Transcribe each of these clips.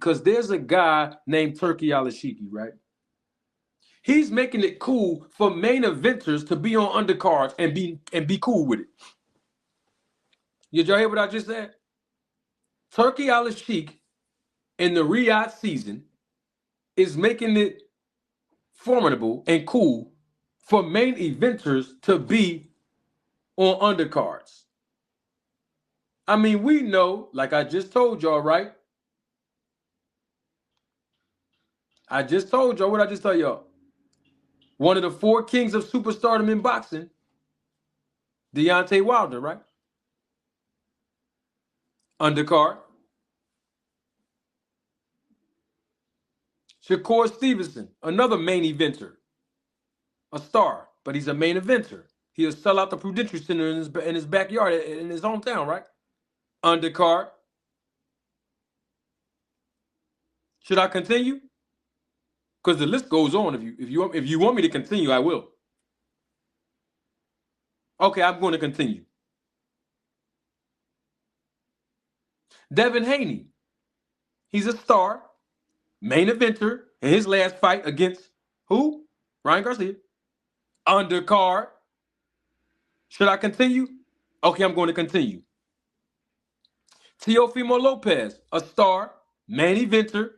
because there's a guy named Turki Alsheikh, right? He's making it cool for main eventers to be on undercards and be cool with it. Did y'all hear what I just said? Turki Alsheikh in the Riyadh season is making it formidable and cool for main eventers to be on undercards. I mean, we know, like I just told y'all, right? I just told y'all, what I just tell y'all? One of the 4 kings of superstardom in boxing, Deontay Wilder, right? Undercard. Shakur Stevenson, another main eventer, a star, but he's a main eventer. He'll sell out the Prudential Center in his backyard, in his hometown, right? Undercard. Should I continue? Because the list goes on. If you want me to continue, I will. Okay, I'm going to continue. Devin Haney. He's a star, main eventer in his last fight against who? Ryan Garcia. Undercard. Should I continue? Okay, I'm going to continue. Teofimo Lopez, a star, main eventer,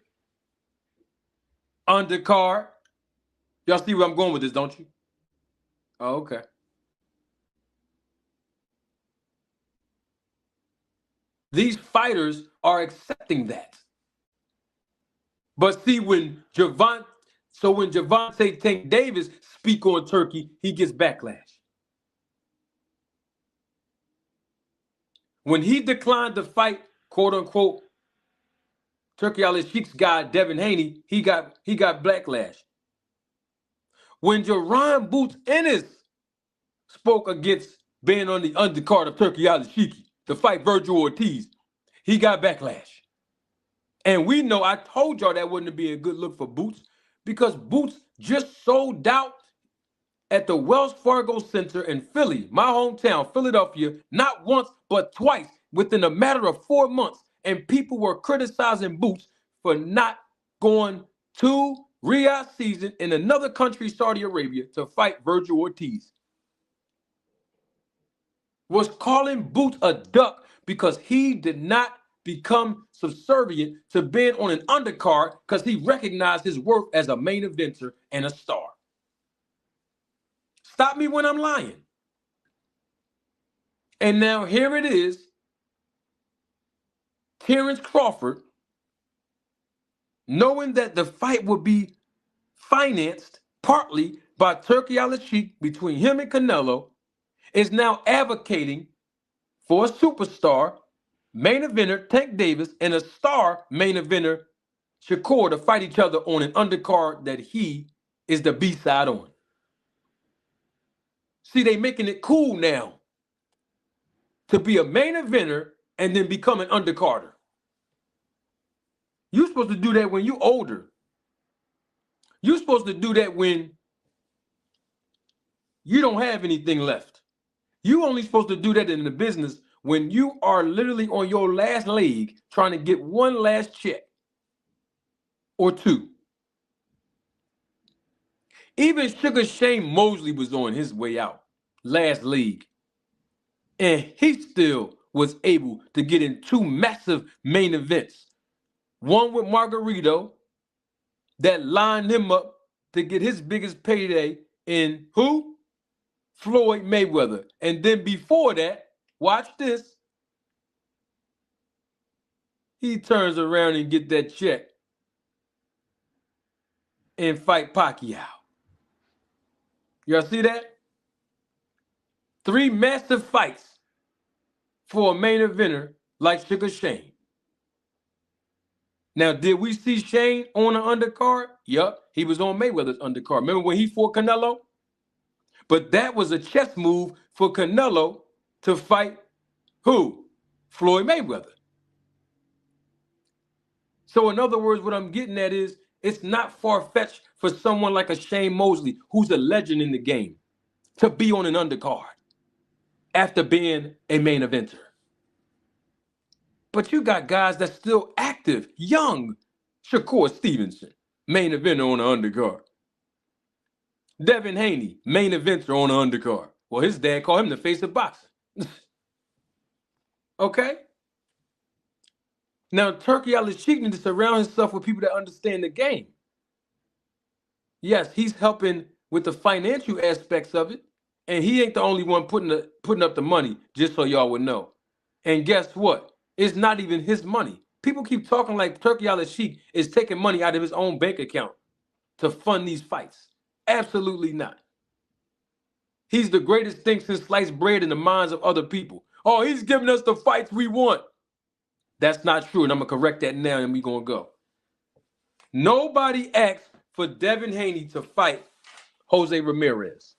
undercard. Y'all see where I'm going with this, don't you? Oh, okay. These fighters are accepting that. But see, when Gervonta Tank Davis speak on Turkey, he gets backlash. When he declined to fight, quote unquote, Turki Alsheikh's guy, Devin Haney, he got backlash. When Jerron Boots Ennis spoke against being on the undercard of Turki Alsheikh to fight Virgil Ortiz, he got backlash. And we know, I told y'all that wouldn't be a good look for Boots, because Boots just sold out at the Wells Fargo Center in Philly, my hometown, Philadelphia, not once, but twice within a matter of 4 months. And people were criticizing Boots for not going to Riyadh season in another country, Saudi Arabia, to fight Virgil Ortiz. Was calling Boots a duck because he did not become subservient to being on an undercard because he recognized his worth as a main eventer and a star. Stop me when I'm lying. And now here it is. Terrence Crawford, knowing that the fight would be financed partly by Turki Alsheikh between him and Canelo, is now advocating for a superstar main eventer, Tank Davis, and a star main eventer, Shakur, to fight each other on an undercard that he is the B-side on. See, they making it cool now to be a main eventer and then become an undercarder. You're supposed to do that when you're older. You're supposed to do that when you don't have anything left. You're only supposed to do that in the business when you are literally on your last leg trying to get one last check or two. Even Sugar Shane Mosley was on his way out, last leg. And he still was able to get in 2 massive main events. One with Margarito that lined him up to get his biggest payday in who? Floyd Mayweather. And then before that, watch this. He turns around and get that check and fight Pacquiao. Y'all see that? 3 massive fights for a main eventer like Sugar Shane. Now, did we see Shane on an undercard? Yup, he was on Mayweather's undercard. Remember when he fought Canelo? But that was a chess move for Canelo to fight who? Floyd Mayweather. So in other words, what I'm getting at is it's not far-fetched for someone like a Shane Mosley, who's a legend in the game, to be on an undercard after being a main eventer. But you got guys that's still active, young, Shakur Stevenson, main eventer on the undercard. Devin Haney, main eventer on the undercard. Well, his dad called him the face of boxing. Okay? Now, Turki Alsheikh needs to surround himself with people that understand the game. Yes, he's helping with the financial aspects of it, and he ain't the only one putting up the money, just so y'all would know. And guess what? It's not even his money. People keep talking like Turki Alsheikh is taking money out of his own bank account to fund these fights. Absolutely not. He's the greatest thing since sliced bread in the minds of other people. Oh, he's giving us the fights we want. That's not true, and I'm going to correct that now, and we're going to go. Nobody asked for Devin Haney to fight Jose Ramirez.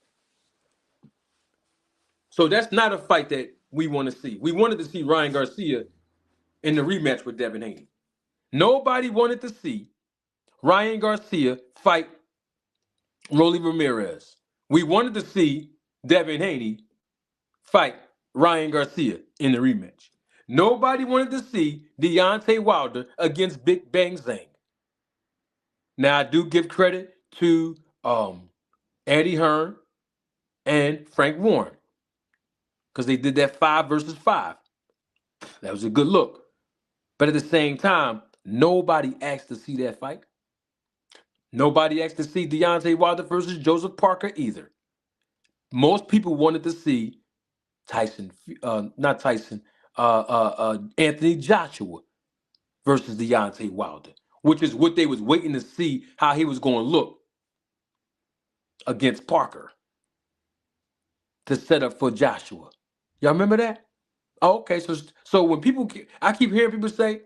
So that's not a fight that we want to see. We wanted to see Ryan Garcia in the rematch with Devin Haney. Nobody wanted to see Ryan Garcia fight Rolly Ramirez. We wanted to see Devin Haney fight Ryan Garcia in the rematch. Nobody wanted to see Deontay Wilder against Big Bang Zhang. Now, I do give credit to Eddie Hearn and Frank Warren because they did that 5 versus 5. That was a good look. But at the same time, nobody asked to see that fight. Nobody asked to see Deontay Wilder versus Joseph Parker either. Most people wanted to see Anthony Joshua versus Deontay Wilder, which is what they was waiting to see how he was going to look against Parker to set up for Joshua. Y'all remember that? Oh, okay, so when I keep hearing people say,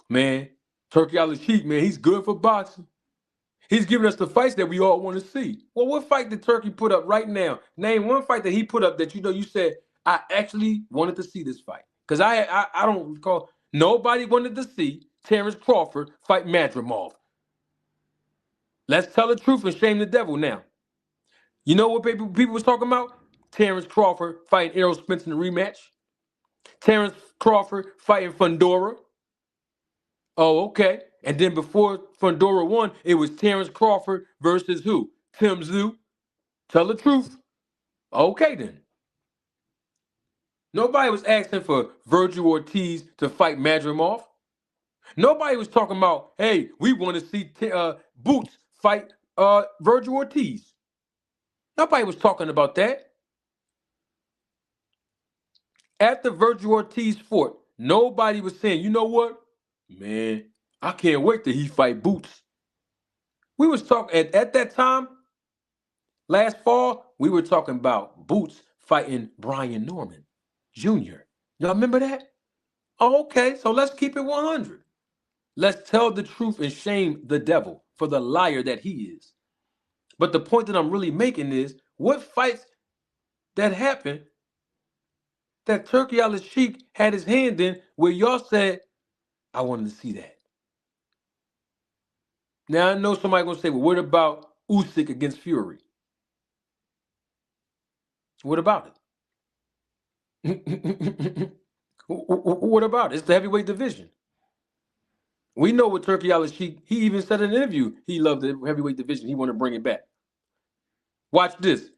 man, Turki Alsheikh, man, he's good for boxing. He's giving us the fights that we all want to see. Well, what fight did Turki put up right now? Name one fight that he put up that you said, I actually wanted to see this fight. Because I don't recall. Nobody wanted to see Terrence Crawford fight Madrimov. Let's tell the truth and shame the devil now. You know what people was talking about? Terrence Crawford fighting Errol Spence in the rematch. Terrence Crawford fighting Fundora. Oh, okay. And then before Fundora won, it was Terrence Crawford versus who? Tim Tszyu. Tell the truth. Okay, then. Nobody was asking for Virgil Ortiz to fight Madrimov. Nobody was talking about, hey, we want to see Boots fight Virgil Ortiz. Nobody was talking about that. After Virgil Ortiz fought, nobody was saying, you know what? Man, I can't wait till he fight Boots. We was talking, at that time, last fall, we were talking about Boots fighting Brian Norman Jr. Y'all remember that? Oh, okay, so let's keep it 100. Let's tell the truth and shame the devil for the liar that he is. But the point that I'm really making is, what fights that happened that Turki Alsheikh had his hand in where y'all said, I wanted to see that. Now, I know somebody going to say, well, what about Usyk against Fury? What about it? What about it? It's the heavyweight division. We know what Turki Alsheikh, he even said in an interview, he loved the heavyweight division. He wanted to bring it back. Watch this.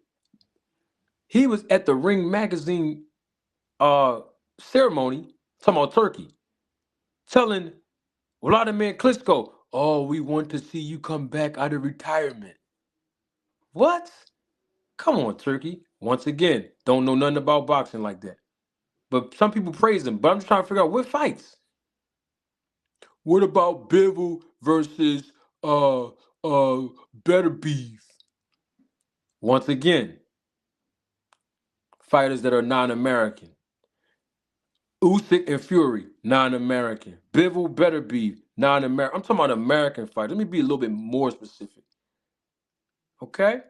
He was at the Ring Magazine ceremony, talking about Turki, telling Vladimir Klitschko, oh, we want to see you come back out of retirement. What? Come on, Turki. Once again, don't know nothing about boxing like that. But some people praise him. But I'm just trying to figure out what fights. What about Bivol versus Better Beef? Once again, fighters that are non-American. Usyk and Fury, non-American. Bivol, Better Beef, non-American. I'm talking about American fighters. Let me be a little bit more specific. Okay?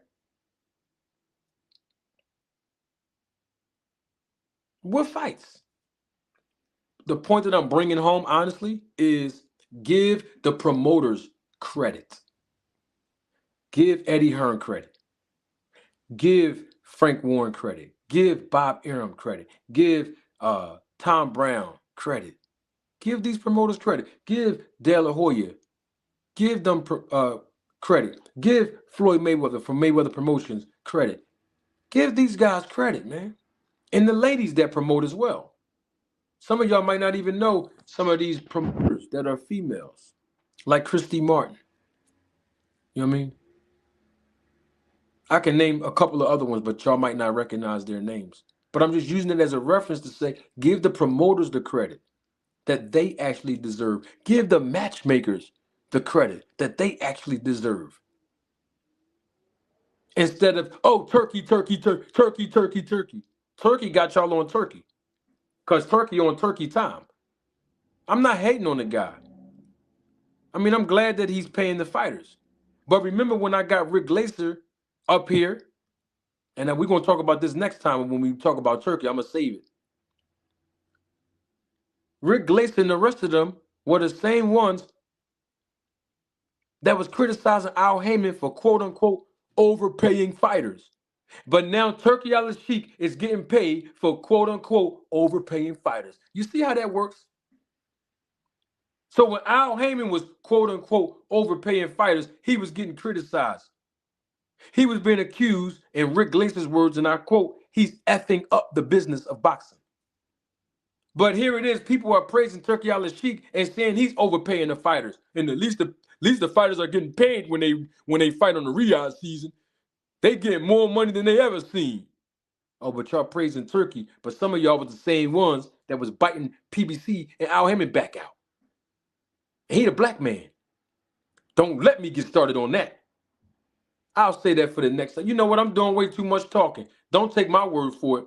What fights? The point that I'm bringing home, honestly, is give the promoters credit. Give Eddie Hearn credit. Give Frank Warren credit. Give Bob Arum credit. Give Tom Brown credit. Give these promoters credit. Give De La Hoya Give them credit. Give Floyd Mayweather from Mayweather Promotions credit. Give these guys credit, man. And the ladies that promote as well. Some of y'all might not even know some of these promoters that are females, like Christy Martin. You know what I mean? I can name a couple of other ones, but y'all might not recognize their names. But I'm just using it as a reference to say, give the promoters the credit that they actually deserve. Give the matchmakers the credit that they actually deserve. Instead of, oh, Turkey, Turkey, Turkey, Turkey, Turkey. Turkey got y'all on Turkey. Because Turkey on Turkey time. I'm not hating on the guy. I mean, I'm glad that he's paying the fighters. But remember when I got Rick Glaser up here, and we're going to talk about this next time when we talk about Turkey. I'm going to save it. Rick Glaser and the rest of them were the same ones that was criticizing Al Heyman for quote-unquote overpaying fighters. But now Turki Alsheikh is getting paid for quote-unquote overpaying fighters. You see how that works? So when Al Heyman was quote-unquote overpaying fighters, he was getting criticized. He was being accused, in Rick Glaser's words, and I quote, he's effing up the business of boxing. But here it is, people are praising Turki Alsheikh and saying he's overpaying the fighters. And at least the fighters are getting paid when they fight on the Riyadh season. They get more money than they ever seen. Oh, but y'all praising Turkey, but some of y'all was the same ones that was biting PBC and Al Heyman back out. And he the black man. Don't let me get started on that. I'll say that for the next time. You know what? I'm doing way too much talking. Don't take my word for it.